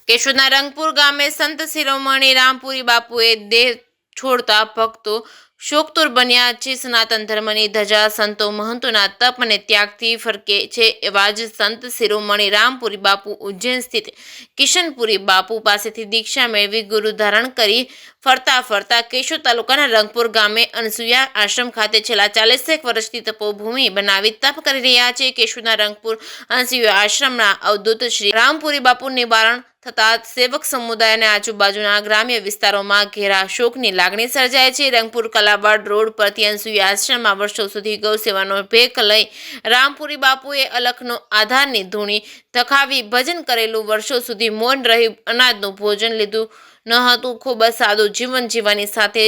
કેશોદના રંગપુર ગામે સંત શિરોમણી રામપુરી બાપુએ દેહ છોડતા ભક્તો શોકતુર બન્યા છે। સનાતન ધર્મની ધજા સંતો મહંતોના તપ અને ત્યાગથી ફરકે છે એવા જ સંત શિરોમણી રામપુરી બાપુ ઉજ્જૈન સ્થિત કિશનપુરી બાપુ પાસેથી દીક્ષા મેળવી ગુરુ ધારણ કરી ફરતા કેશોદ તાલુકાના રંગપુર ગામે અનસુયા આશ્રમ ખાતે છેલ્લા 40 વર્ષથી તપોભૂમિ બનાવી તપ કરી રહ્યા છે। કેશોદના રંગપુર અનસુયા આશ્રમના અવધૂત શ્રી રામપુરી બાપુ નિવારણ થતા સેવક સમુદાય અને આજુબાજુના ગ્રામ્ય વિસ્તારોમાં ઘેરા શોકની લાગણી સર્જાય છે। રંગપુર કલાબાડ રોડ પરથી અનસુયા આશ્રમમાં વર્ષો સુધી ગૌ સેવાનો ભેખ લઈ રામપુરી બાપુએ અલખનો આધારની ધૂણી ધખાવી ભજન કરેલું, વર્ષો સુધી મૌન રહી અનાજનું ભોજન લીધું ન હતું, ખૂબ જ સાદું જીવન જીવવાની સાથે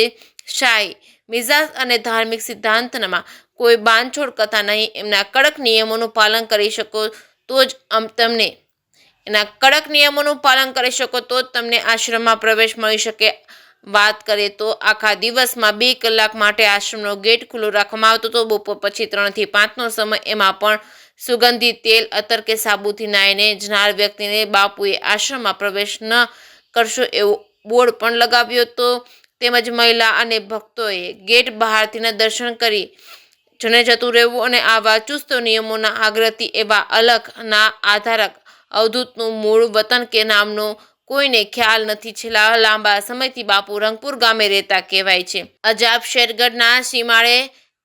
શાહી મિજાજ અને ધાર્મિક સિદ્ધાંતમાં કોઈ બાંધછોડ કથા નહીં। એમના કડક નિયમોનું પાલન કરી શકો તો જ તમને આશ્રમમાં પ્રવેશ મળી શકે। વાત કરીએ તો આખા દિવસમાં 2 કલાક માટે આશ્રમનો ગેટ ખુલ્લો રાખવામાં આવતો હતો। બપોર પછી 3 થી 5નો સમય, એમાં પણ સુગંધિત તેલ, અત્તર કે સાબુથી નાહીને જનાર વ્યક્તિને બાપુએ આશ્રમમાં પ્રવેશ ન કરશો એવો બોર્ડ પણ લગાવ્યો હતો। તેમજ મહિલા અને ભક્તોએ ગેટ બહારથી દર્શન કરી જને જતું રહેવું અને આવા ચુસ્ત નિયમોના આગ્રહથી એવા અલખના આધારક અવધૂતનું મૂળ વતન કે નામનો કોઈને ખ્યાલ નથી। છેલ્લા લાંબા સમયથી બાપુ રંગપુર ગામે રહેતા કહેવાય છે। અજાબ શેરગઢના સીમાડે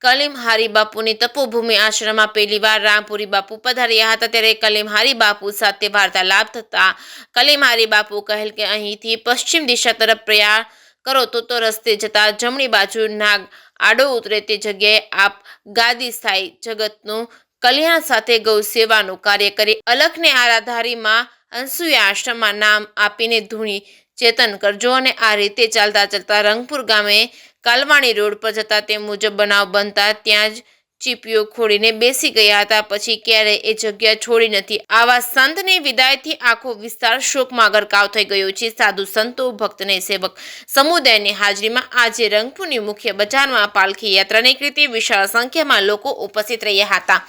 કલીમહારી બાપુની તપોભૂમિ આશ્રમમાં પહેલીવાર રામપુરી બાપુ પધાર્યા હતા, ત્યારે કલીમહારી બાપુ સાથે વાર્તાલાપ થતા કલીમહારી બાપુ કહેલ કે અહીંથી પશ્ચિમ દિશા તરફ પ્રયાણ કરો તો રસ્તે જતા જમણી બાજુ નાગ આડો ઉતરે તે જગ્યાએ આપ ગાદી સ્થાયી જગતનું કલ્યાણ સાથે ગૌ સેવાનું કાર્ય કરી અલખને આરાધારીમાં અનસુયા આશ્રમમાં નામ આપીને ધૂણી ચેતન કરજો। અને આ રીતે ચાલતા રંગપુર ગામે કાલવાણી રોડ પર જતા તે મુજબ બનાવ બનતા ત્યાં જ ચીપીઓ ખોડીને બેસી ગયા હતા, પછી ક્યારેય એ જગ્યા છોડી નથી। આવા સંતની વિદાયથી આખો વિસ્તાર શોકમાં ગરકાવ થઈ ગયો છે। સાધુ સંતો, ભક્તને સેવક સમુદાયની હાજરીમાં આજે રંગપુરની મુખ્ય બજારમાં પાલખી યાત્રા નીકળી વિશાળ સંખ્યામાં લોકો ઉપસ્થિત રહ્યા હતા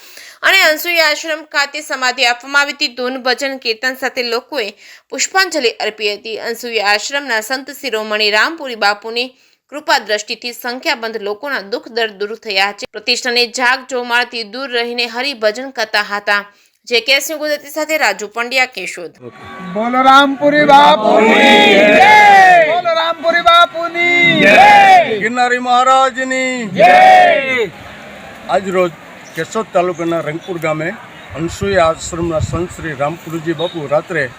અને અનસુયા આશ્રમ ખાતે સમાધિ આપવામાં આવી હતી। ધૂન, ભજન, કીર્તન સાથે લોકોએ પુષ્પાંજલિ અર્પી હતી। અનસુયા આશ્રમના સંત શિરોમણી રામપુરી બાપુની કૃપા દ્રષ્ટિથી સંખ્યાબંધ લોકોના દુઃખ દર્દ દૂર થયા છે। પ્રતિષ્ઠાની જાગ જોમાળથી દૂર રહીને હરિભજન કરતા હતા। જે કેસની ગુજરાતી સાથે રાજુ પંડ્યા, કેશોદ। બોલો રામપુરી બાપુની જય, બોલો રામપુરી બાપુની જય, ગિરનારી મહારાજની જય। આજ રોજ કેશોદ તાલુકાના રંગપુર ગામે અનસુયા આશ્રમના સંત શ્રી રામપુરીજી બાપુ રાત્રે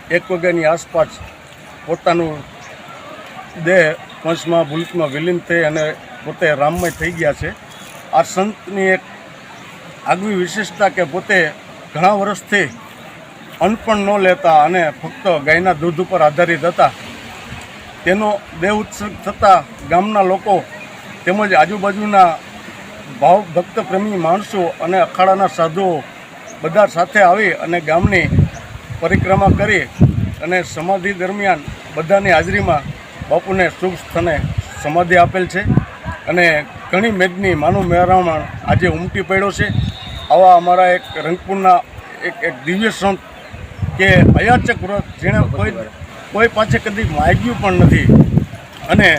1 વાગ્યાની આસપાસ પોતાનું દેહ પંચમહાભૂતમાં વિલીન થઈ અને પોતે રામમય થઈ ગયા છે। આ સંતની એક આગવી વિશેષતા કે પોતે ઘણા વર્ષથી અન્ન પણ ન લેતા અને ફક્ત ગાયના દૂધ ઉપર આધારિત હતા। તેનો દેહ ઉત્સર્ગ થતાં ગામના લોકો તેમજ આજુબાજુના ભાવ ભક્ત પ્રેમી માણસો અને અખાડાના સાધુઓ બધા સાથે આવી અને ગામની પરિક્રમા કરી અને સમાધિ દરમિયાન બધાની હાજરીમાં બાપુને શુભ સ્થાને સમાધિ આપેલ છે અને ઘણી મેદની માનવ મહેરામણ આજે ઉમટી પડ્યો છે। આવા અમારા એક રંગપુરના એક દિવ્ય સંત કે અયાચક વ્રત જેણે કોઈ પાસે કદી માગ્યું પણ નથી અને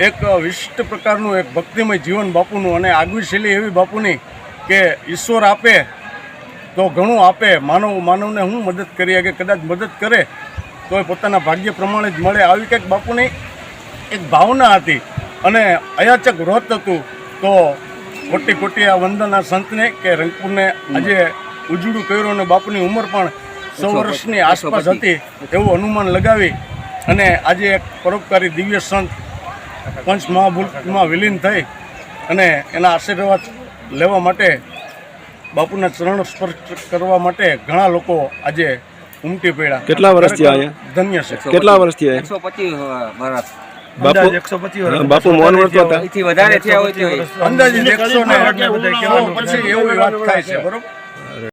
એક વિશિષ્ટ પ્રકારનું એક ભક્તિમય જીવન બાપુનું અને આગવી શૈલી એવી બાપુની કે ઈશ્વર આપે તો ઘણું આપે, માનવને હું મદદ કરી કે કદાચ મદદ કરે તો એ પોતાના ભાગ્ય પ્રમાણે જ મળે, આવી કંઈક બાપુની એક ભાવના હતી અને અયાચક વ્રત હતું। તો કોટી આ વંદના સંતને કે રંગપુરને આજે ઉજળું કર્યું અને બાપુની ઉંમર પણ 100 વર્ષની આસપાસ હતી એવું અનુમાન લગાવી અને આજે એક પરોપકારી દિવ્ય સંત પંચમહાભૂતમાં વિલીન થઈ અને એના આશીર્વાદ લેવા માટે બાપુના ચરણ સ્પર્શ કરવા માટે ઘણા લોકો આજે ઉમટી પડ્યા। કેટલા વર્ષથી આયા? ધન્ય છે। કેટલા વર્ષથી આયા? 125 વર્ષ બાપુ મૌન વ્રત હતા, એથી વધારે થયા હોય તો અંદાજે 100 ને પછી એવી વાત થાય છે, બરોબર।